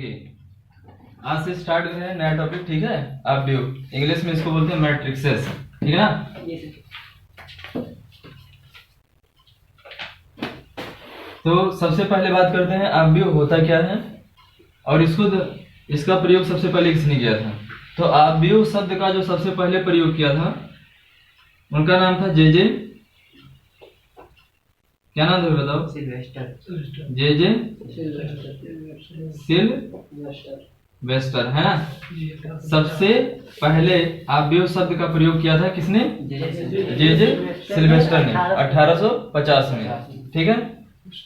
देखिए आज से स्टार्ट कर रहे हैं नया टॉपिक, ठीक है। आप व्यू इंग्लिश में इसको बोलते हैं मैट्रिक्सेस, ठीक है ना। तो सबसे पहले बात करते हैं आप व्यू होता क्या है और इसका प्रयोग सबसे पहले किसने किया था। तो आप व्यू शब्द का जो सबसे पहले प्रयोग किया था उनका नाम था जे क्या नाम था बताओ? जे सिल्वेस्टर, है ना। सबसे पहले आव्यूह शब्द का प्रयोग किया था किसने? जे सिल्वेस्टर ने 1850 में, ठीक है।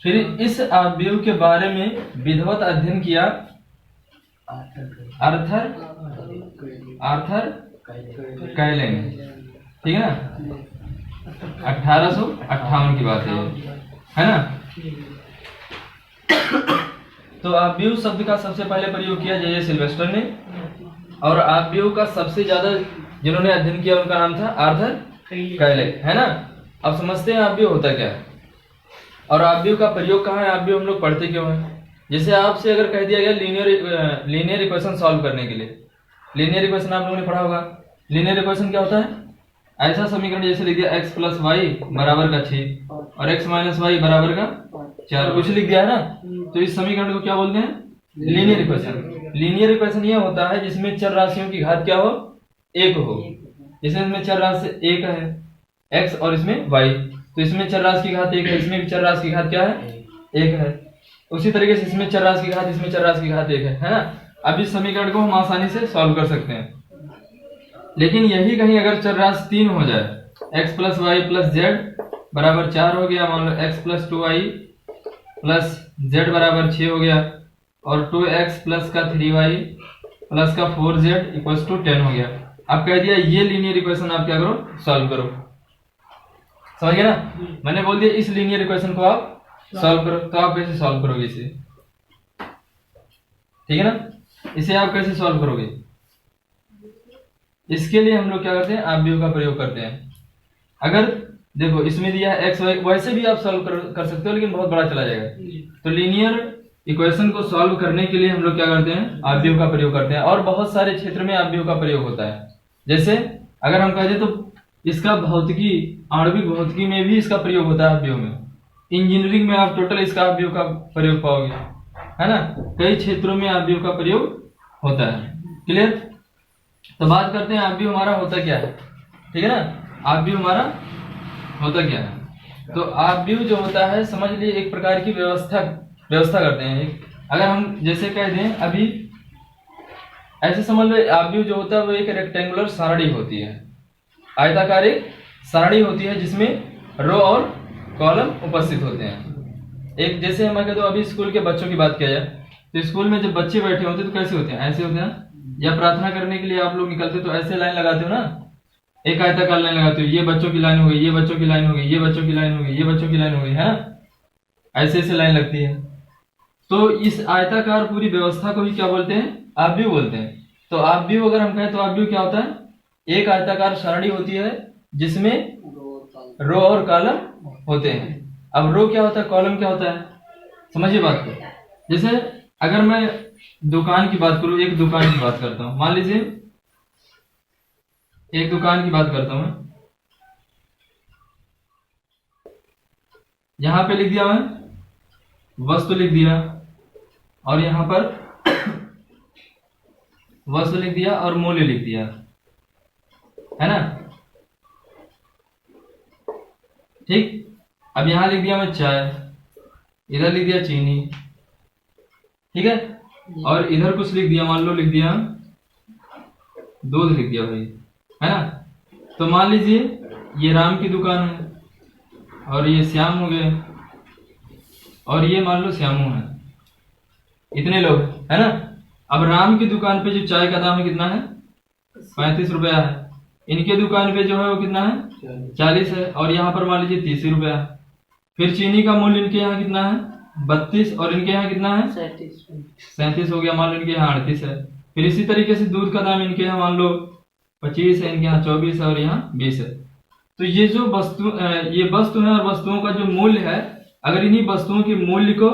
फिर इस आव्यूह के बारे में विधिवत अध्ययन किया आर्थर कैले ने, ठीक है ना। 1858 की बात है ना। तो आव्यूह शब्द का सबसे पहले प्रयोग किया जे सिल्वेस्टर ने, और आव्यूह का सबसे ज्यादा जिन्होंने अध्ययन किया उनका नाम था आर्थर कैले, है ना। अब समझते हैं आव्यूह होता क्या है और आव्यूह का प्रयोग कहाँ है, आव्यूह हम लोग पढ़ते क्यों है। जैसे आपसे अगर कह दिया गया लीनियर इक्वेशन सॉल्व करने के लिए, लीनियर इक्वेशन आप लोगों ने पढ़ा होगा। लीनियर इक्वेशन क्या होता है? ऐसा समीकरण जैसे लिख दिया x प्लस वाई बराबर का 6 और x माइनस वाई बराबर का 4, कुछ लिख दिया है ना। तो इस समीकरण को क्या बोलते हैं? Linear equation. लीनियर इक्वेशन ये होता है जिसमें चर राशियों की घात क्या हो? 1 हो। जैसे इसमें चर राशि 1 है x और इसमें y, तो इसमें चर राशि की घात 1 है, इसमें भी चर राशि की घात क्या है? 1 है। उसी तरीके से इसमें चर राशि की घात, इसमें चर राशि की घात 1 है ना। अब इस समीकरण को हम आसानी से सॉल्व कर सकते हैं, लेकिन यही कहीं अगर चर राशि 3 हो जाए, x plus y plus z बराबर 4 हो गया, मान लो x plus 2y plus z बराबर 6 हो गया, और 2x प्लस का 3y प्लस का 4z इक्वल्स टू 10 हो गया। अब कह दिया ये लीनियर इक्वेशन आप क्या करो? सॉल्व करो। समझ गए ना। मैंने बोल दिया इस लीनियर इक्वेशन को आप सॉल्व करो। तो आप कैसे सॉल्व करोगे इसे? ठीक है ना, इसे आप कैसे सॉल्व करोगे? इसके लिए हम लोग क्या करते हैं? आव्यूह का प्रयोग करते हैं। अगर देखो इसमें दिया है x y, वैसे भी आप सॉल्व कर सकते हो, लेकिन बहुत बड़ा चला जाएगा। तो लीनियर इक्वेशन को सॉल्व करने के लिए हम लोग क्या करते हैं? आव्यूह का प्रयोग करते हैं। और बहुत सारे क्षेत्र में आव्यूह का प्रयोग होता है। जैसे अगर हम कह दें तो इसका भौतिकी, आणविक भौतिकी में भी इसका प्रयोग होता है आव्यूह में। इंजीनियरिंग में आप टोटल इसका आव्यूह का प्रयोग पाओगे, है ना। कई क्षेत्रों में आव्यूह का प्रयोग होता है। क्लियर? तो बात करते हैं आव्यूह हमारा होता क्या है, ठीक है ना। आव्यूह हमारा होता क्या है? तो आव्यूह जो होता है, समझ लिए एक प्रकार की व्यवस्था करते हैं। अगर हम जैसे कह दें अभी ऐसे समझ लो, आव्यूह जो होता है वो एक रेक्टेंगुलर सारणी होती है, आयताकार एक सारणी होती है जिसमें रो और कॉलम उपस्थित होते हैं। एक जैसे हम कह दो अभी स्कूल के बच्चों की बात किया जाए तो स्कूल में जब बच्चे बैठे होते हैं तो कैसे होते हैं? ऐसे होते हैं। या प्रार्थना करने के लिए आप लोग निकलते तो ऐसे लाइन लगाते हो ना, एक आयताकार लाइन लगाते हो। ये बच्चों की लाइन हो गई, ये बच्चों की लाइन हो गई, ये बच्चों की लाइन हो गई, ये बच्चों की लाइन हो गई, है ना। ऐसे ऐसे लाइन लगती है। तो इस आयताकार पूरी व्यवस्था को ही क्या बोलते हैं? आव्यूह बोलते हैं। तो आव्यूह अगर हम कहें तो आव्यूह क्या होता है? एक आयताकार सारणी होती है जिसमें रो और कॉलम होते हैं। अब रो क्या होता है, कॉलम क्या होता है, समझिए बात को। जैसे अगर मैं दुकान की बात करूं, एक दुकान की बात करता हूं, मान लीजिए एक दुकान की बात करता हूं, यहां पे लिख दिया मैं वस्तु लिख दिया, और यहां पर वस्तु लिख दिया और मूल्य लिख दिया, है ना। ठीक। अब यहां लिख दिया मैं चाय, इधर लिख दिया चीनी, ठीक है। और इधर कुछ लिख दिया, मान लो लिख दिया दूध लिख दिया भाई, है ना। तो मान लीजिए ये राम की दुकान है और ये श्याम हो गए, और ये मान लो श्यामू है। इतने लोग, है ना। अब राम की दुकान पे जो चाय का दाम है कितना है? 35 रुपया है। इनके दुकान पे जो है वो कितना है? 40 है। और यहाँ पर मान लीजिए 30 रुपया। फिर चीनी का मूल्य इनके यहाँ कितना है? 32, और इनके यहाँ कितना है? 37 हो गया। मान लो इनके यहाँ 38 है। फिर इसी तरीके से दूध का दाम इनके यहाँ मान लो 25 है, इनके यहाँ 24 है, और यहाँ 20 है। तो ये जो वस्तु है और वस्तुओं का जो मूल्य है, अगर इन्हीं वस्तुओं के मूल्य को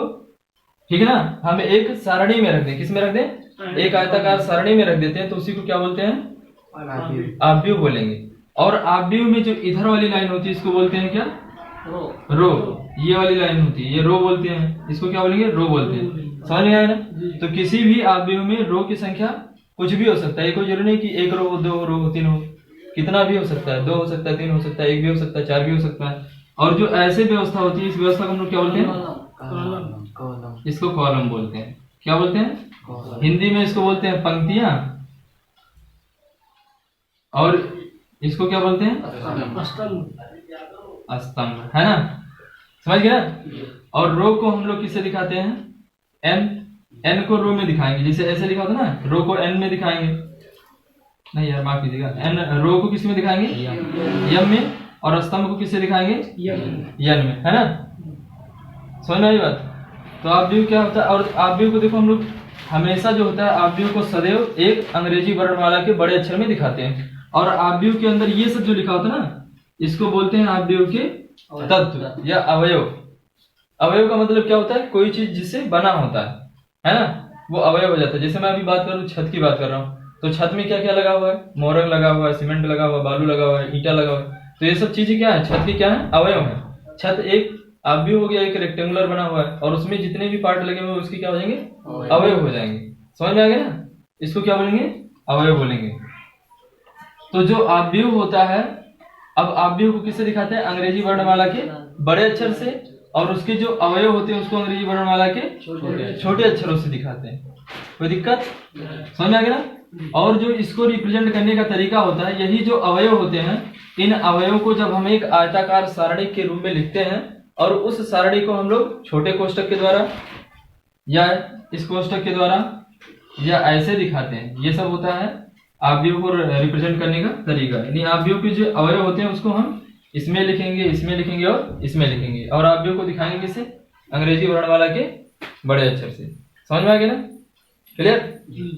ठीक है ना। हम एक सारणी में रख दें, किस में रख दें, एक आयताकार सारणी में रख देते हैं, तो उसी को क्या बोलते हैं, आव्यूह बोलेंगे। और आव्यूह में जो इधर वाली लाइन होती है इसको बोलते हैं क्या, रो। ये वाली लाइन होती है ये रो बोलते हैं, इसको क्या बोलेंगे, रो बोलते हैं। समझ में आया ना। तो किसी भी आव्यूह में रो की संख्या कुछ भी हो सकता है, कोई जरूरी नहीं कि एक रो हो, दो रो हो, तीन हो, कितना भी हो सकता है, 2 हो सकता है, 3 हो सकता है, 1 भी हो सकता है, 4 भी हो सकता है। और जो ऐसे व्यवस्था होती है इस व्यवस्था को हम लोग क्या बोलते हैं, इसको कॉलम बोलते हैं। क्या बोलते हैं, हिंदी में इसको बोलते हैं पंक्तियां, और इसको क्या बोलते हैं, स्तंभ, है ना। समझ गए ना। और रो को हम लोग किससे दिखाते हैं, एन को रो में दिखाएंगे, जैसे ऐसे लिखा होता ना, रो को एन में दिखाएंगे, नहीं यार माफ कीजिएगा, एन रो को किस में दिखाएंगे, यम में, और स्तंभ को किससे दिखाएंगे, यन में, है ना। समझ में आई बात। तो आव्यूह क्या होता है, और आव्यूह को देखो हम लोग हमेशा जो होता है आव्यूह को सदैव एक अंग्रेजी वर्णमाला के बड़े अक्षर में दिखाते हैं। और आव्यूह के अंदर ये सब जो लिखा होता है ना, इसको बोलते हैं आव्यूह के तत्व या अवयव। अवयव का मतलब क्या होता है, कोई चीज जिससे बना होता है ना, वो अवयव हो जाता है। जैसे मैं अभी बात कर रहा हूँ, छत की बात कर रहा हूँ, तो छत में क्या क्या लगा हुआ है, मोरंग लगा हुआ है, सीमेंट लगा हुआ है, बालू लगा हुआ है, ईंटा लगा हुआ है। तो ये सब चीजें क्या है, छत की क्या है, अवयव है। छत एक आव्यूह हो गया, एक रेक्टेंगुलर बना हुआ है, और उसमें जितने भी पार्ट लगे हुए हैं उसके क्या हो जाएंगे, अवयव हो जाएंगे। समझ में आ गया ना। इसको क्या बोलेंगे, अवयव बोलेंगे। तो जो आव्यूह होता है, अब आव्यूह को किससे दिखाते हैं, अंग्रेजी वर्णमाला के बड़े अक्षर से, और उसके जो अवयव होते हैं उसको अंग्रेजी वर्णमाला के छोटे अक्षरों से दिखाते हैं। कोई दिक्कत, समझ में आ गया ना। और जो इसको रिप्रेजेंट करने का तरीका होता है, यही जो अवयव होते हैं, इन अवयवों को जब हम एक आयताकार सारणी के रूप में लिखते हैं, और उस सारणी को हम लोग छोटे कोष्टक के द्वारा या इस कोष्टक के द्वारा या ऐसे दिखाते हैं। ये सब होता है आव्यूह को रिप्रेजेंट करने का तरीका। यानी आव्यूह के जो अवयव होते हैं उसको हम इसमें लिखेंगे, इसमें लिखेंगे और इसमें लिखेंगे, और आव्यूह को दिखाएंगे किससे, अंग्रेजी वर्णमाला के बड़े अक्षर से। समझ में आ गया ना, क्लियर।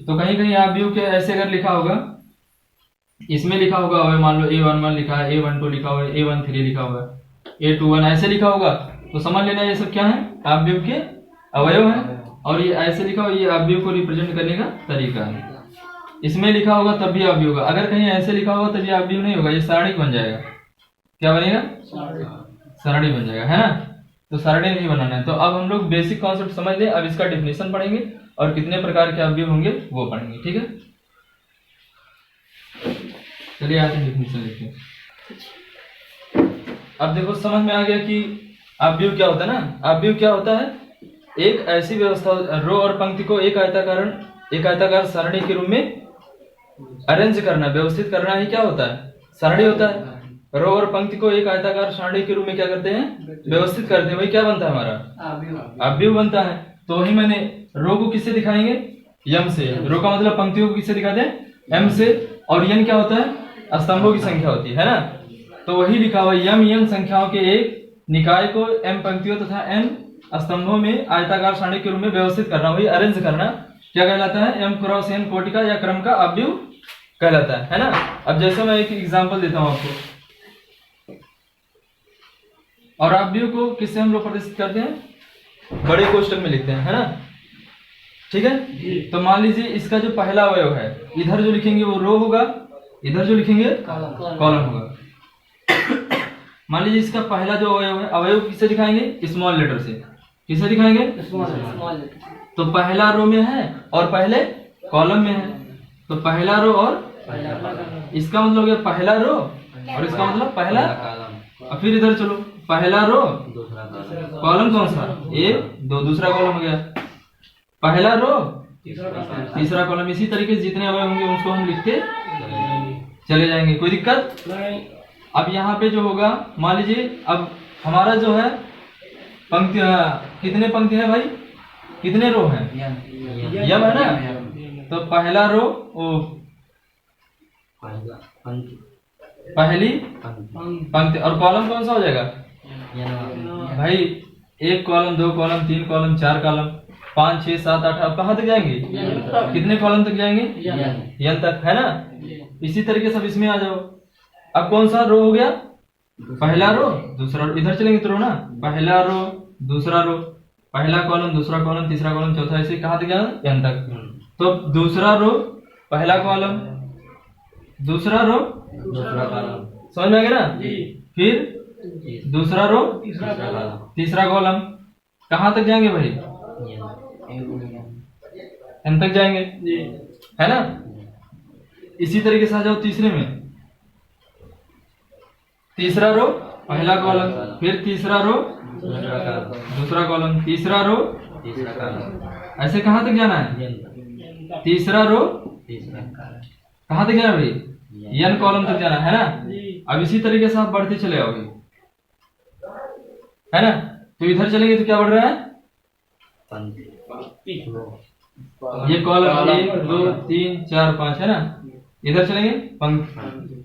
तो कहीं कहीं आव्यूह के ऐसे अगर लिखा होगा, इसमें लिखा होगा अवयव, मान लो A11 लिखा है, A12 लिखा हुआ है, A13 लिखा हुआ है, A21 ऐसे लिखा होगा, तो समझ लेना ये सब क्या है, आव्यूह के अवयव है। और ये ऐसे लिखा हुआ, ये आव्यूह को रिप्रेजेंट करने का तरीका है। इसमें लिखा होगा तब भी आव्यूह होगा, अगर कहीं ऐसे लिखा होगा तब ये आव्यूह नहीं होगा, ये सारणी बन जाएगा। क्या बनेगा, सारणी बन जाएगा, है ना। तो सारणी नहीं बनाना है। तो अब हम लोग बेसिक कॉन्सेप्ट समझ लें, अब इसका डेफिनेशन पढ़ेंगे और कितने प्रकार के आव्यूह होंगे वो पढ़ेंगे, ठीक है। चलिए यहाँ से डेफिनेशन लिखते हैं। अब देखो समझ में आ गया कि आव्यूह क्या होता है ना। आव्यूह क्या होता है, एक ऐसी व्यवस्था, रो और पंक्ति को एक आयताकार सारणी के रूप में अरेंज करना, व्यवस्थित करना ही क्या होता है, सारणी होता है। रो और पंक्ति को एक आयताकार सारणी के रूप में क्या करते हैं, व्यवस्थित करते हैं, वही क्या बनता है, हमारा आव्यूह बनता है। तो वही मैंने रो को किससे दिखाएंगे, यम से। रो का मतलब पंक्तियों को किससे दिखाते हैं, एम से। और यन क्या होता है, स्तंभों की संख्या होती है ना। तो वही लिखा हुआ, यम यन संख्याओं के एक निकाय को एम पंक्तियों तथा एन स्तंभों में आयताकार सारणी के रूप में व्यवस्थित करना, वही अरेंज करना क्या कहलाता है, एम क्रॉस एन कोटि का या क्रम का आव्यूह कहलाता है ना। अब जैसे मैं एक एग्जांपल देता हूं आपको, और आव्यूह को किससे हम लोग प्रदर्शित करते हैं, बड़े कोष्टक में लिखते हैं, है ना। ठीक है। तो मान लीजिए इसका जो पहला अवयव है, इधर जो लिखेंगे वो रो होगा, इधर जो लिखेंगे कॉलम होगा। मान लीजिए इसका पहला जो अवयव है, अवयव किससे दिखाएंगे, स्मॉल लेटर से। किससे दिखाएंगे, स्मॉल। तो पहला रो में है और पहले कॉलम में है, तो पहला रो और इसका मतलब हो गया पहला रो, और इसका मतलब पहला कॉलम। और फिर इधर चलो, पहला रो कॉलम कौन सा, दूसरा कॉलम हो गया, पहला रो तीसरा कॉलम। इसी तरीके से जितने अवयव होंगे उसको हम लिखते चले जाएंगे, कोई दिक्कत नहीं। अब यहाँ पे जो होगा, मान लीजिए अब हमारा जो है पंक्ति, कितने पंक्ति है भाई, कितने रो हैं, यम है ना। तो पहला रो पहली पंक्ति, और कॉलम कौन सा हो जाएगा भाई, 1 कॉलम 2 कॉलम 3 कॉलम 4 कॉलम 5 6 7 8। अब कहाँ तक जाएंगे, कितने कॉलम तक जाएंगे, यन तक, है ना। इसी तरीके से अब इसमें आ जाओ। अब कौन सा रो हो गया, पहला रो दूसरा रो, इधर चलेंगे तो रो ना, पहला रो दूसरा रो, पहला कॉलम, दूसरा कॉलम, तीसरा कॉलम, चौथा, ऐसे कहाँ तक जाना, n तक। तो दूसरा रो पहला कॉलम, दूसरा रो दूसरा कॉलम, समझ में आ गया ना। फिर दूसरा रो तीसरा कॉलम, कहाँ तक जाएंगे भाई, n तक जाएंगे, है ना। इसी तरीके से आ जाओ तीसरे में, तीसरा रो पहला कॉलम, फिर तीसरा रो दूसरा कॉलम, तीसरा रो तीसरा कॉलम, ऐसे कहाँ तक जाना है, तीसरा रो तीसरा कहाँ तक जाना भाई, n कॉलम तक जाना है ना। अब इसी तरीके से आप बढ़ते चले आओगे, है ना। तो इधर चलेंगे तो क्या बढ़ रहा है, ये कॉलम 1 2 3 4 5 है ना। इधर चलेंगे पंक्ति,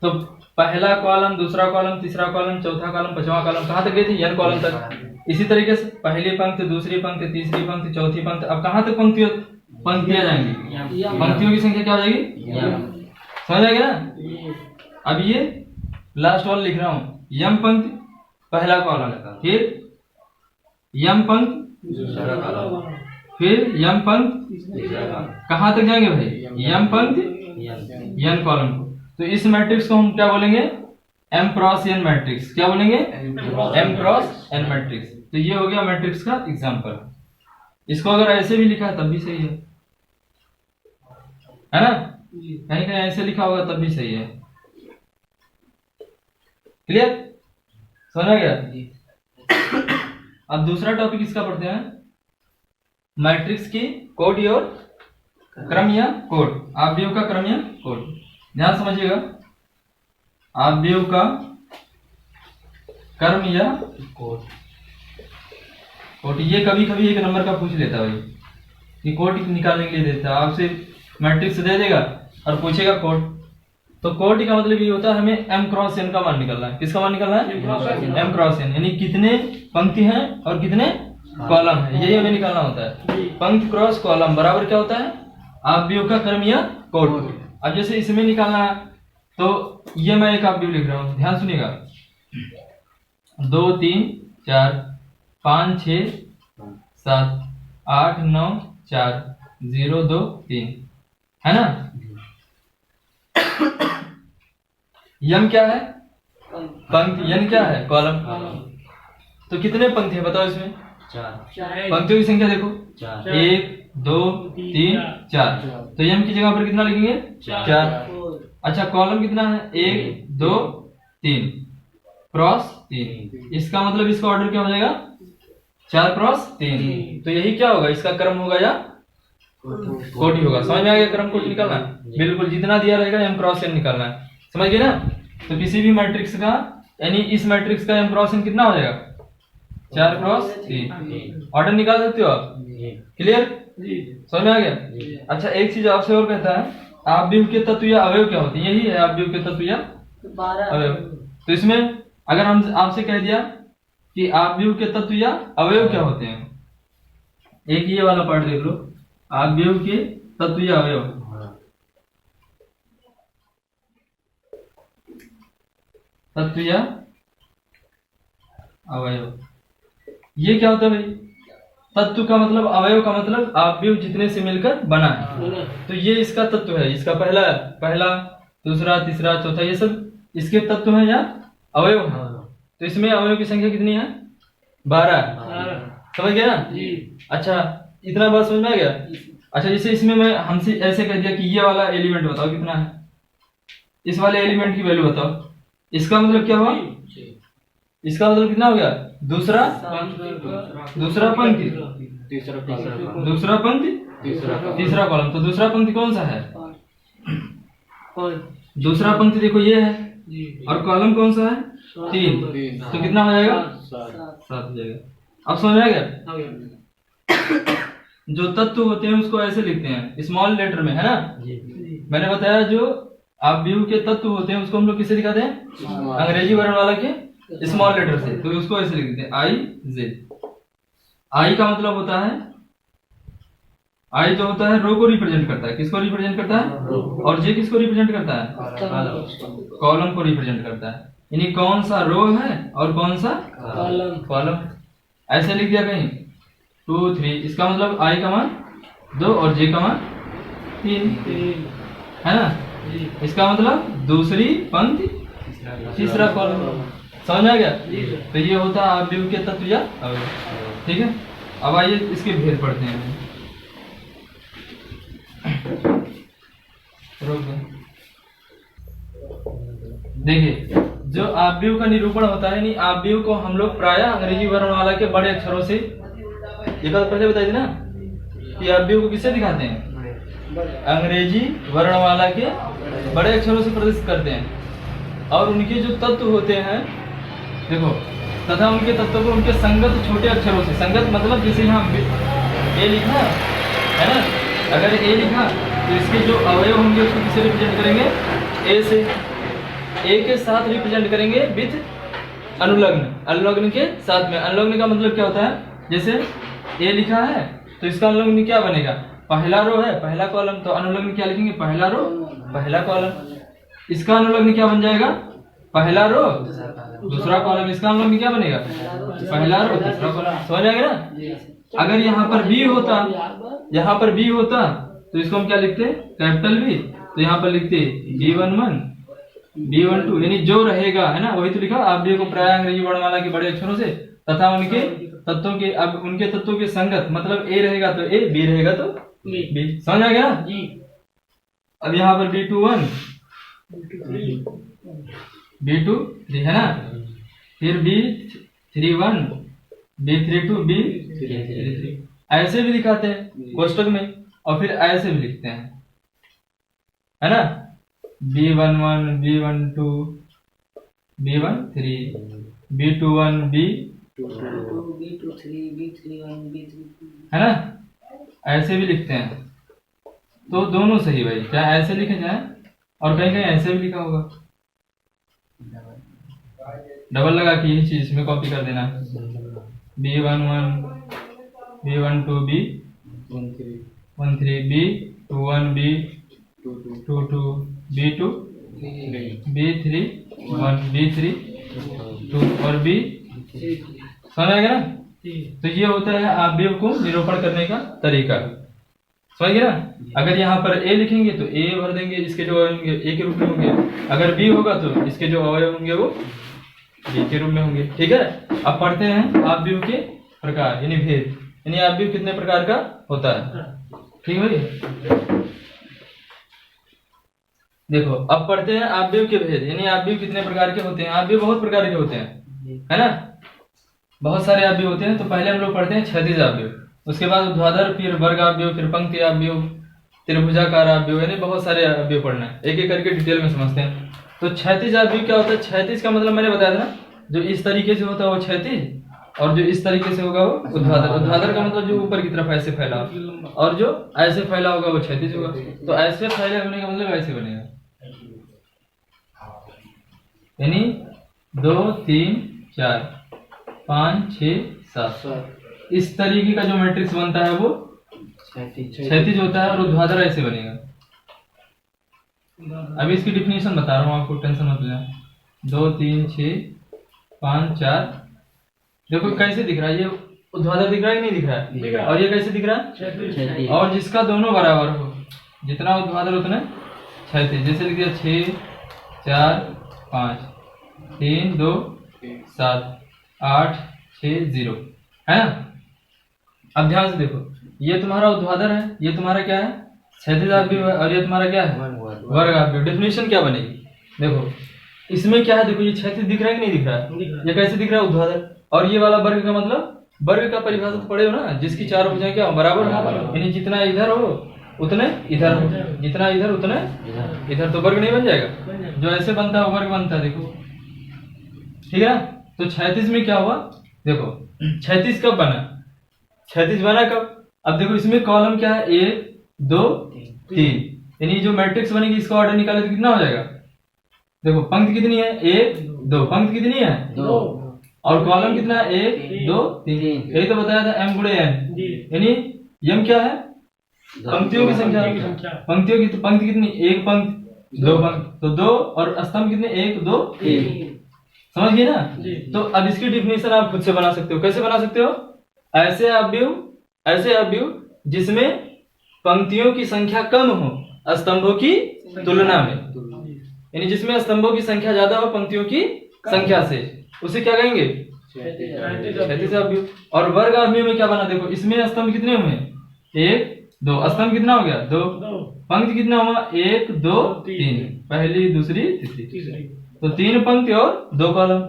तो पहला कॉलम, दूसरा कॉलम, तीसरा कॉलम, चौथा कॉलम, पांचवा कॉलम, कहाँ तक गए थे, n कॉलम तक। इसी तरीके से पहली पंक्ति, दूसरी पंक्ति, तीसरी पंक्ति, चौथी पंक्ति, अब कहाँ तक पंक्तियां जाएंगी, पंक्तियों की संख्या क्या हो जाएगी, समझ आएगा ना। अब ये लास्ट वाला लिख रहा हूँ, यम पंक्ति पहला कॉलम, फिर यम पंक्ति दूसरा कॉलम, फिर यम पंक्ति, तीसरा कॉलम, कहाँ तक जाएंगे भाई, यम पंक्ति n कॉलम को। तो इस मैट्रिक्स को हम क्या बोलेंगे, m क्रॉस n मैट्रिक्स, क्या बोलेंगे, m क्रॉस n मैट्रिक्स। तो ये हो गया मैट्रिक्स का एग्जांपल। इसको अगर ऐसे भी लिखा है तब भी सही है ना, कहीं कहीं ऐसे लिखा होगा तब भी सही है। क्लियर, समझ आ गया। अब दूसरा टॉपिक इसका पढ़ते हैं, मैट्रिक्स की कोड और क्रम या कोड, आव्यूह का क्रम या कोड। ध्यान समझिएगा, आव्यूह का क्रम या कोड, कोड। ये कभी कभी एक नंबर का पूछ लेता है भाई, कि कोड निकालने के लिए देता है, आपसे मैट्रिक्स दे देगा और पूछेगा कोड। तो कोड का मतलब ये होता है हमें m क्रॉस n का मान निकालना है। किसका मान निकालना है, m क्रॉस n, यानी कितने पंक्ति हैं और कितने कॉलम है, यही हमें निकालना होता है। पंक्ति क्रॉस कॉलम बराबर क्या होता है, आव्यूह का क्रम या कोड। अब जैसे इसमें निकालना है, तो ये मैं एक आव्यूह लिख रहा हूँ, ध्यान सुनिएगा, 2 3 4 5 6 7 8 9 4 0 2 3, है ना। यम क्या है, पंक्ति, n क्या है, कॉलम। तो कितने पंक्ति है बताओ इसमें, 4 पंक्तियों की संख्या देखो, 4 1 2 3 4। तो यम की जगह पर कितना लिखेंगे, 4। अच्छा, कॉलम कितना है, 1 2 3 क्रॉस 3। इसका मतलब इसका ऑर्डर क्या हो जाएगा, 4 क्रॉस 3। तो यही क्या होगा, इसका क्रम होगा या कोड ही होगा। समझ में आ गया, क्रम कोड निकालना है, बिल्कुल जितना दिया रहेगा m क्रॉस n निकालना है, समझ गए ना। तो किसी भी मैट्रिक्स का, यानी इस मैट्रिक्स का m क्रॉस n कितना हो जाएगा, 4 क्रॉस 3। ऑर्डर निकाल सकते हो आप, क्लियर, समझ में आ गया। अच्छा, एक चीज आपसे और कहता है, आव्यूह के तत्व या अवयव क्या होते हैं, यही है आव्यूह के तत्व या अवयव। तो इसमें अगर हम आपसे कह दिया कि आव्यूह के तत्व या अवयव क्या होते हैं, एक ये वाला पार्ट देख लो, आव्यूह के तत्व या अवयव। तत्व या अवयव, ये क्या होता है भाई, तत्व का मतलब, अवयव का मतलब आव्यूह जितने से मिलकर बना है। तो ये इसका तत्व है, इसका पहला दूसरा तीसरा चौथा, ये सब इसके तत्व हैं या अवयव है। तो इसमें अवयव की संख्या कितनी है, 12। समझ गया ना। अच्छा, इतना बात समझ में आ गया। अच्छा, जैसे इसमें मैं हमसे ऐसे कह दिया कि ये वाला एलिमेंट बताओ कितना है, इस वाले एलिमेंट की वैल्यू बताओ, इसका मतलब क्या हुआ, इसका मतलब कितना हो गया, दूसरा पंक्ति, दूसरा पंक्ति, तीसरा कॉलम। तो दूसरा पंक्ति कौन सा है, दूसरा पंक्ति देखो ये है, और कॉलम कौन सा है, 3। तो कितना हो जाएगा, 7 हो जाएगा। अब समझ आ गया। जो तत्व होते हैं उसको ऐसे लिखते हैं स्मॉल लेटर में, है ना। मैंने बताया जो आव्यूह के तत्व होते हैं उसको हम लोग किसे दिखाते हैं, अंग्रेजी वर्णमाला के स्मॉल लेटर से। तो उसको ऐसे लिख देते हैं IJ। आई का मतलब होता है, आई जो होता है रो को रिप्रेजेंट करता है, किसको रिप्रेजेंट करता है, और जे किसको रिप्रेजेंट करता है, कॉलम को रिप्रेजेंट करता है। यानी कौन सा रो है और कौन सा कॉलम। ऐसे लिख दिया कहीं 2 3, इसका मतलब i का मान 2 और j का मान 3 है ना। इसका मतलब दूसरी पंक्ति तीसरा कॉलम। समझ आ गया। तो ये होता है आव्यूह के तत्व या अवयव। ठीक है, अब आइए इसके भेद पढ़ते हैं। रोक दो। देखिए, जो आव्यूह का निरूपण होता है, यानी आव्यूह को हम लोग प्रायः अंग्रेजी वर्णमाला के बड़े अक्षरों से, ये बात पहले बताई थी ना कि आव्यूह को किससे दिखाते हैं, अंग्रेजी वर्णमाला के बड़े अक्षरों से प्रदर्शित करते हैं। और उनके जो तत्व होते हैं, देखो, तथा उनके तत्वों को उनके संगत छोटे अक्षरों से, संगत मतलब जैसे यहाँ ए लिखा है ना, अगर ए लिखा तो इसके जो अवयव होंगे उसको किससे रिप्रेजेंट करेंगे, ए से, ए के साथ रिप्रेजेंट करेंगे विथ अनुलग्न, अनुलग्न के साथ में। अनुलग्न का मतलब क्या होता है, जैसे ए लिखा है तो इसका अनुलग्न क्या बनेगा, पहला रो है पहला कॉलम, तो अनुलग्न क्या लिखेंगे, पहला रो पहला कॉलम। इसका अनुलग्न क्या बन जाएगा, पहला रो दूसरा कॉलम। इसका अनुलग्न क्या बनेगा, पहला रो दूसरा कॉलम। समझ आएगा ना। अगर यहाँ पर बी होता, यहाँ पर बी होता तो इसको हम क्या लिखते, कैपिटल बी, तो यहाँ पर लिखते B11 B12, यानी जो रहेगा, है ना, वही तो लिखा। आव्यूह को प्रायः अंग्रेजी वर्णमाला के बड़े अक्षरों से तथा उनके तत्वों के, अब उनके तत्वों के संगत, मतलब ए रहेगा तो ए, बी रहेगा तो बी। समझ आ गया जी। अब यहाँ पर B21 B23 है ना, फिर B31 B32 B33, ऐसे भी दिखाते हैं कोष्टक में, और फिर ऐसे भी लिखते हैं, है ना, B11 B12 B13 B21 B23 B31 है ना, ऐसे भी लिखते हैं। तो दोनों सही भाई, क्या ऐसे लिखे जाए और कहीं कहीं ऐसे भी लिखा होगा, डबल लगा के यही चीज इसमें कॉपी कर देना, B11 B12 B13 B21 B22 B2 B31 B32 और B। समझ आ गया ना। तो ये होता है आव्यूह को निरूपण करने का तरीका। समझ गए ना। अगर यहाँ पर ए लिखेंगे तो ए भर देंगे, इसके जो अवयव होंगे ए के रूप में होंगे। अगर बी होगा तो इसके जो अवयव होंगे वो बी के रूप में होंगे। ठीक है। अब पढ़ते हैं आव्यूह के प्रकार यानी भेद, यानी आव्यूह कितने प्रकार का होता है। ठीक है भाई। देखो अब पढ़ते हैं आव्यूह के भेद, यानी आव्यूह कितने प्रकार के होते हैं। आव्यूह बहुत प्रकार के होते हैं, है ना, बहुत सारे आव्यूह होते हैं। तो पहले हम लोग पढ़ते हैं क्षैतिज आव्यूह, उसके बाद ऊर्ध्वाधर, फिर वर्ग आव्यूह, फिर पंक्ति आव्यूह, त्रिभुजाकार आव्यूह, यानी बहुत सारे आव्यूह पढ़ना है। एक एक करके डिटेल में समझते हैं। तो क्षैतिज आव्यूह क्या होता है। क्षैतिज का मतलब मैंने बताया था ना, जो इस तरीके से होता है वो क्षैतिज, और जो इस तरीके से होगा वो ऊर्ध्वाधर। ऊर्ध्वाधर का मतलब जो ऊपर की तरफ ऐसे फैला, और जो ऐसे फैला होगा वो क्षैतिज होगा। तो ऐसे फैले होने का मतलब ऐसे बनेगा, यानी 2 3 4 5 6 7 इस तरीके का जो मैट्रिक्स बनता है वो क्षैतिज होता है, और ऊर्ध्वाधर ऐसे बनेगा। अभी इसकी डिफिनेशन बता रहा हूँ आपको, टेंशन मत लेना। 2 3 6 5 4 देखो कैसे दिख रहा है, ये ऊर्ध्वाधर दिख रहा है कि नहीं दिख रहा है, और ये कैसे दिख रहा है, और जिसका दोनों बराबर हो, जितना ऊर्ध्वाधर उतना क्षैतिज। जैसे लिख दिया 6 4 5 3 2 7 8 6 0, है ना। अब ध्यान से देखो, ये तुम्हारा ऊर्ध्वाधर है, ये तुम्हारा क्या है क्षैतिज आव्यूह है, और ये तुम्हारा क्या है वर्ग आव्यूह। डेफिनेशन क्या बनेगी देखो, इसमें क्या है, देखो ये क्षैतिज दिख रहा है कि नहीं दिख रहा है, ये कैसे दिख रहा है ऊर्ध्वाधर। और ये वाला वर्ग का मतलब, वर्ग का परिभाषा तो पढ़े हो ना, जिसकी चारों भुजाएं क्या बराबर हो, यानी जितना इधर हो उतने इधर हो, जितना इधर उतने इधर, तो वर्ग नहीं बन जाएगा। जो ऐसे बनता है वर्ग बनता है, देखो ठीक है। तो क्षैतिज में क्या हुआ, देखो क्षैतिज कब बना, क्षैतिज बना कब। अब देखो इसमें कॉलम क्या है 1 2 3, यानी जो मैट्रिक्स बनेगी इसका ऑर्डर निकाले तो कितना हो जाएगा। देखो पंक्ति कितनी है 1 2, पंक्ति कितनी है 2, और कॉलम कितना है 1 2 3। यही तो बताया था m गुणे n, यानी m क्या है पंक्तियों की संख्या, पंक्तियों की। तो पंक्ति कितनी, एक पंक्ति 2 पंक्ति, तो 2, और स्तंभ कितने 1 2 3, समझ गए ना? जी। तो अब इसकी डिफिनेशन आप खुद से बना सकते हो। कैसे बना सकते हो? ऐसे अवयव जिसमें पंक्तियों की संख्या कम हो स्तंभों की तुलना में, यानी जिसमें स्तंभों की संख्या ज्यादा हो पंक्तियों की संख्या से, उसे क्या कहेंगे? क्षैतिज अवयव। और वर्ग अवयव में क्या बना? देखो इसमें स्तंभ कितने हुए? 1 2। स्तंभ कितना हो गया? 2। पंक्ति कितना हुआ? 1 2 3, पहली दूसरी तीसरी, तो 3 पंक्ति और 2 कॉलम।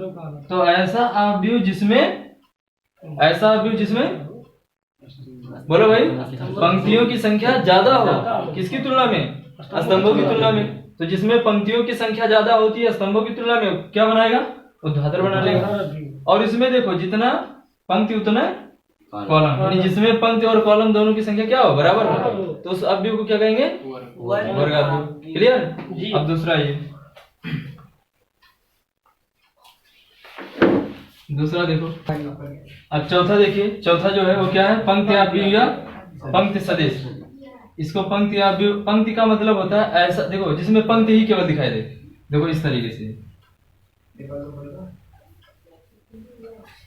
तो ऐसा अवयव जिसमें बोलो भाई, पंक्तियों की संख्या ज्यादा हो, किसकी तुलना में? स्तंभों की तुलना में। तो जिसमें पंक्तियों की संख्या ज्यादा होती है स्तंभों की तुलना में, क्या बनाएगा? ऊर्ध्वाधर बना लेगा। और इसमें देखो जितना पंक्ति उतना कॉलम, यानी जिसमें पंक्ति और कॉलम दोनों की संख्या क्या हो? बराबर हो, तो उस अवयव को क्या कहेंगे? वर्ग अवयव। क्लियर? अब दूसरा देखो। अब चौथा देखिए। चौथा जो है वो क्या है? पंक्ति अवयव या पंक्ति सदिश। इसको पंक्ति अवयव, पंक्ति का मतलब होता है ऐसा, देखो जिसमें पंक्ति ही केवल दिखाई दे। देखो इस तरीके से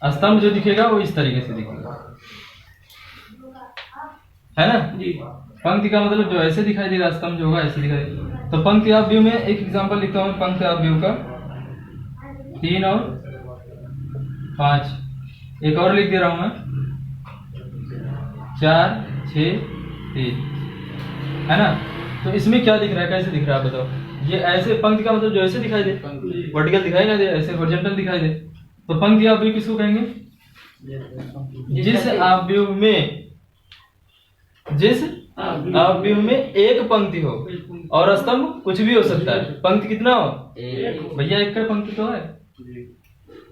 स्तंभ जो दिखेगा वो इस तरीके से दिखेगा, है ना? पंक्ति का मतलब जो ऐसे दिखाई देगा, स्तंभ जो होगा ऐसे दिखाई देगा। तो पंक्ति अवयव में एक एग्जांपल लिखता हूँ पंक्ति अवयव का, 3 और 5। एक और लिख दे रहा हूं मैं, 4 6 3, है ना? तो इसमें क्या दिख रहा है? कैसे दिख रहा है बताओ? ये ऐसे पंक्ति का मतलब जो ऐसे दिखाई दे, वर्टिकल दिखाई ना दे, ऐसे हॉरिजॉन्टल दिखाई दे, तो पंक्ति अवयव किसको कहेंगे? जिस अवयव में एक पंक्ति हो और स्तंभ कुछ भी हो सकता है। पंक्ति कितना हो भैया? एक का पंक्ति तो है,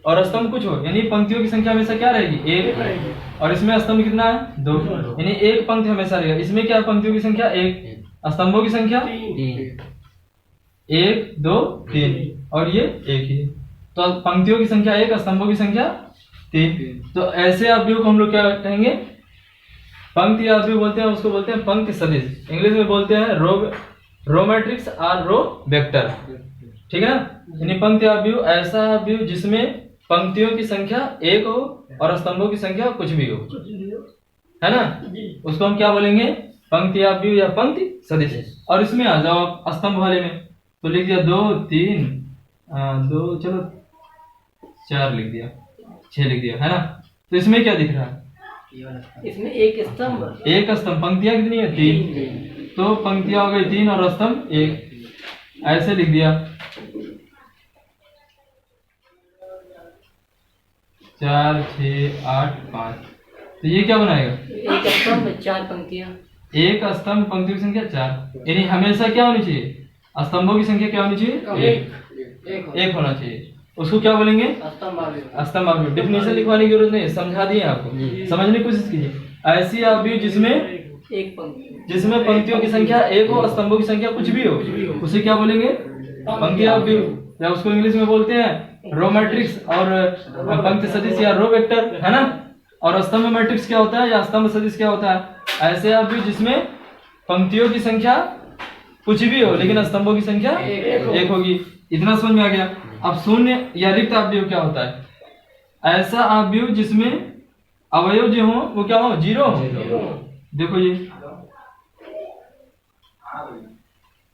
और स्तंभ कुछ हो, यानी पंक्तियों की संख्या हमेशा क्या रहेगी? 1। और इसमें स्तंभ कितना है? 2, यानी एक पंक्ति हमेशा रहेगा। इसमें क्या पंक्तियों की संख्या? 1, स्तंभों की संख्या 1 2 3, और ये 1 ही है। तो पंक्तियों की संख्या 1, स्तंभों की संख्या 3। तो ऐसे अवयव को हम लोग क्या कहेंगे? पंक्ति अवयव बोलते हैं, उसको बोलते हैं पंक्ति सदिश। इंग्लिश में बोलते हैं रो मैट्रिक्स और रो वेक्टर, ठीक है ना? यानी पंक्ति अवयव ऐसा अवयव जिसमें पंक्तियों की संख्या 1 हो और स्तंभों की संख्या कुछ भी हो, है ना? उसको हम क्या बोलेंगे? पंक्ति अवयव या पंक्ति सदिश। और इसमें आ जाओ आप स्तंभ वाले में, तो लिख दिया 2 3 2, चलो 4 लिख दिया, 6 लिख दिया, है ना? तो इसमें क्या दिख रहा है? इसमें एक स्तंभ, पंक्तियां कितनी है? 3। तो पंक्तियां हो गई 3 और स्तंभ 1, ऐसे लिख दिया। 4 6 8 5, तो ये क्या बनाएगा? एक स्तंभ 4 पंक्तियां। एक स्तंभ पंक्तियों की संख्या 4, यानी हमेशा क्या होनी चाहिए? स्तंभों की संख्या क्या होनी चाहिए? 1 होना चाहिए। उसको क्या बोलेंगे? स्तंभ अवयव। डेफिनेशन लिखवाने की जरूरत नहीं, समझा दिए आपको, समझने की कोशिश कीजिए। ऐसी अवयव जिसमें पंक्तियों की संख्या 1 हो, स्तंभों की संख्या कुछ भी हो, उसे क्या बोलेंगे? पंक्ति अवयव, या उसको इंग्लिश में बोलते हैं रो मैट्रिक्स और पंक्ति सदिश या रो वेक्टर, है ना? और स्तंभ मैट्रिक्स क्या होता है या स्तंभ सदिश क्या होता है? ऐसे अवयव जिसमें पंक्तियों की संख्या कुछ भी हो लेकिन स्तंभों की संख्या 1 होगी। इतना समझ में आ गया? अब शून्य या रिक्त अवयव क्या होता है? ऐसा अवयव जिसमें अवयव जो हो वो क्या हो? 0 हो। देखो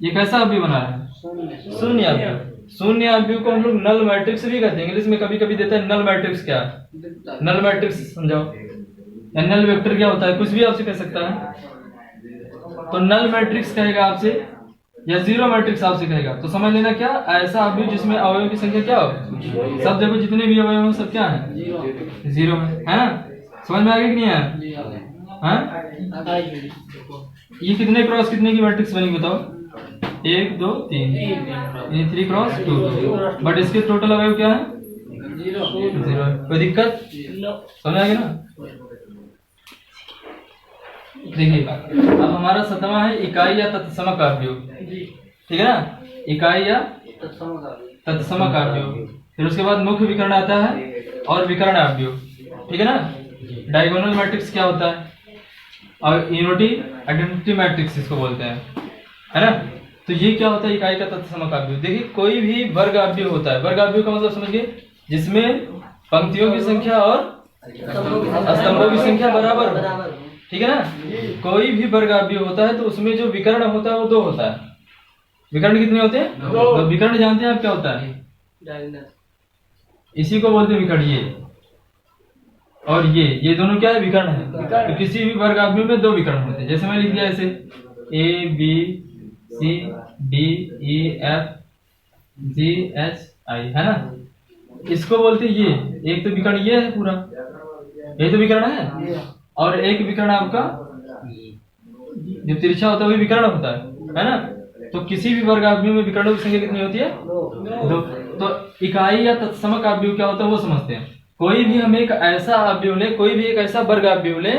ये कैसा अवयव बना रहा है? शून्य अवयव। शून्य अवयव को हम लोग नल मैट्रिक्स भी कहते हैं, इंग्लिश में कभी कभी देते हैं नल मैट्रिक्स। क्या नल मैट्रिक्स समझाओ, या नल वेक्टर क्या होता है? कुछ भी आपसे कह सकता है। तो नल मैट्रिक्स कहेगा आपसे या 0 मैट्रिक्स आपसे कहेगा, तो समझ लेना क्या ऐसा अवयव जिसमें अवयव की संख्या क्या हो? सब देखो जितने भी अवयव सब क्या है? 0 है ना? समझ में आ गया कि नहीं आया? ये कितने क्रॉस कितने की मैट्रिक्स बनेगी बताओ? 1 2 3, ये 3 क्रॉस 2 2, बट इसके टोटल अवयव क्या है? 0। कोई दिक्कत? समझ आ गया ना? देखिए अब हमारा 7वां है इकाई या तत्समक अवयव, ठीक है ना? इकाई या तत्समक अवयव। फिर उसके बाद मुख्य विकर्ण आता है और विकर्ण अवयव, ठीक है ना? डायगोनल मैट्रिक्स क्या होता है और यूनिटी आइडेंटिटी मैट्रिक्स इसको बोलते हैं, है ना? तो ये क्या होता है? इकाई का तत्समक अवयव। देखिए कोई भी वर्ग अवयव होता है, वर्ग अवयव का मतलब समझिए जिसमें पंक्तियों की संख्या और स्तंभों की संख्या बराबर हो, बराबर हो। ठीक है ना। कोई भी वर्ग अवयव होता है तो उसमें जो विकर्ण होता है वो 2 होता है। विकर्ण कितने होते हैं? 2। तो विकर्ण जानते हैं आप क्या होता है? डायगोनल। इसी को बोलते हैं विकर्ण। ये और ये दोनों क्या है? विकर्ण है। तो किसी भी वर्ग अवयव में 2 विकर्ण होते हैं। जैसे मैं लिख दिया ऐसे A B C D E F G H I, है ना। इसको बोलते हैं ये। एक तो विकर्ण ये है पूरा, ये तो विकर्ण है। और एक विकर्ण आपका जो तिरछा होता है वही विकर्ण होता है ना। तो किसी भी वर्ग अवयव में विकर्णों की संख्या कितनी होती है? 2। तो इकाई या तत्समक अवयव क्या होता है वो समझते हैं। कोई भी हम एक ऐसा अवयव ले, कोई भी एक ऐसा वर्ग अवयव ले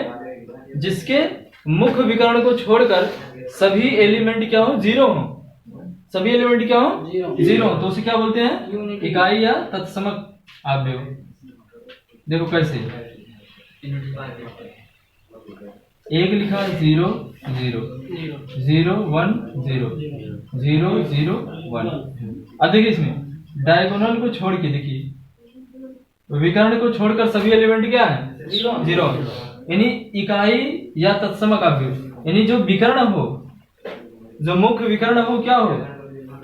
जिसके मुख्य विकर्ण को छोड़कर सभी एलिमेंट क्या हो? 0 हो। सभी एलिमेंट क्या हो? 0 हो। तो उसे क्या बोलते हैं? इकाई या तत्समक अवयव। देखो कैसे, एक लिखा 0 0 0 1 0 0 0 1। अब देखिए इसमें डायगोनल को छोड़ के देखिए विकर्ण को छोड़कर सभी एलिमेंट क्या है? 0। यानी इकाई या तत्समक अवयव, यानी जो विकर्ण हो, जो मुख्य विकर्ण हो क्या हो?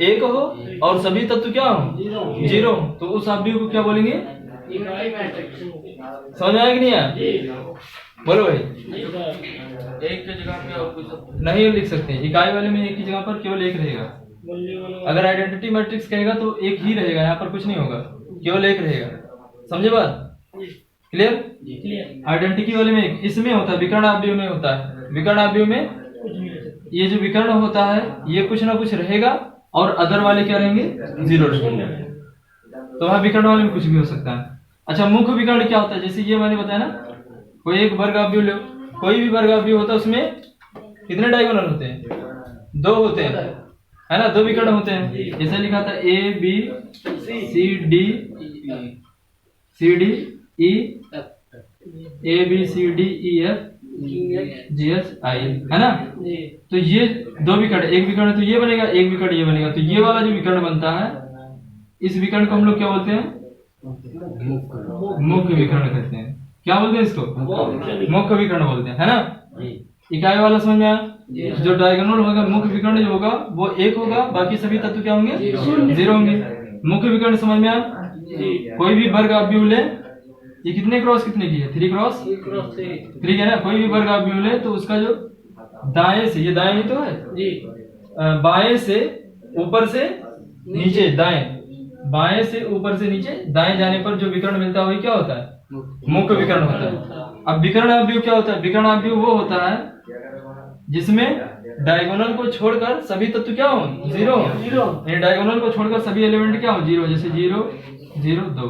1 हो और सभी तत्व क्या हो? 0। तो उस अवयव को क्या बोलेंगे? समझ आया कि नहीं आया? बोलो भाई। एक की जगह पे और कुछ नहीं लिख सकते। इकाई वाले में एक की जगह पर केवल एक रहेगा। अगर आइडेंटिटी मैट्रिक्स कहेगा तो एक ही रहेगा, यहाँ पर कुछ नहीं होगा, केवल एक रहेगा। समझे बात? क्लियर? आइडेंटिटी वाले में एक, इसमें होता है विकर्ण अवयव में होता है। विकर्ण अवयव में ये जो विकर्ण होता है ये कुछ ना कुछ रहेगा और अदर वाले क्या रहेंगे? 0 रहेंगे। तो वहाँ विकर्ण वाले में कुछ भी हो सकता है। अच्छा, मुख्य विकर्ण क्या होता है? जैसे ये मैंने बताया ना, कोई एक वर्ग अवयव लो, कोई भी वर्ग अवयव होता है उसमें कितने डायगोनल होते हैं? 2 होते हैं, है ना। 2 विकर्ण होते हैं। जैसे लिखा था A B C D E A B C D E F G H I, है ना। तो ये 2 विकर्ण, एक विकर्ण तो ये बनेगा, एक विकर्ण ये बनेगा। तो ये वाला जो विकर्ण बनता है इस विकर्ण को हम लोग क्या बोलते हैं? मुख्य विकर्ण कहते हैं। क्या बोलते हैं इसको? मुख्य विकर्ण बोलते हैं, है ना। इकाई वाला समझ में आया? जो डायगोनल होगा, मुख्य विकर्ण जो होगा वो 1 होगा, बाकी सभी तत्व क्या होंगे? 0 होंगे। मुख्य विकर्ण समझ में आया? कोई भी वर्ग अवयव ले, ये कितने क्रॉस कितने की है? 3 क्रॉस 3 है ना। कोई भी वर्ग अवयव ले तो उसका जो दाएं से, ये दाएं ही तो है, बाएं से ऊपर से नीचे, दाएं बाएं से ऊपर से नीचे, दाएं जाने पर जो विकर्ण मिलता है वही क्या होता है? मुख्य विकर्ण होता है। अब विकर्ण अवयव क्या होता है? विकर्ण अवयव वो होता है जिसमें डायगोनल को छोड़कर सभी तत्व क्या हो? 0 हो। डायगोनल को छोड़कर सभी एलिमेंट क्या हो? 0। जैसे 0 0 2।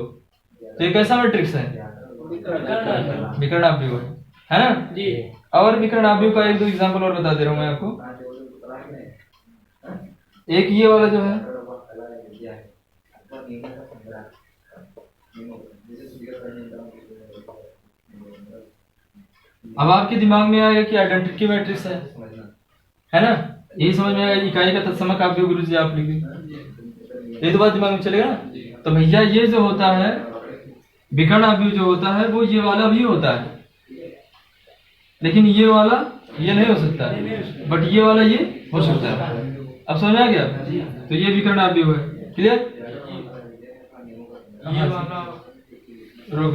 तो एक ऐसा मैट्रिक्स है विकर्ण अवयव, है ना। और विकर्ण अवयव का 1-2 एग्जांपल और बता दे रहा हूं मैं आपको। एक ये वाला जो है, अब आपके दिमाग में आएगा कि आइडेंटिटी मैट्रिक्स है ना। यही समझ में आएगा इकाई का तत्समक अवयव गुरु जी आप लिखे, ये तो बात दिमाग में चलेगा ना। तो भैया ये जो होता है विकर्ण अवयव जो होता है वो ये वाला भी होता है, लेकिन ये वाला ये नहीं हो सकता, बट ये वाला ये हो सकता है। अब समझ आ गया? तो ये विकर्ण अवयव है। क्लियर? ये वाला रोक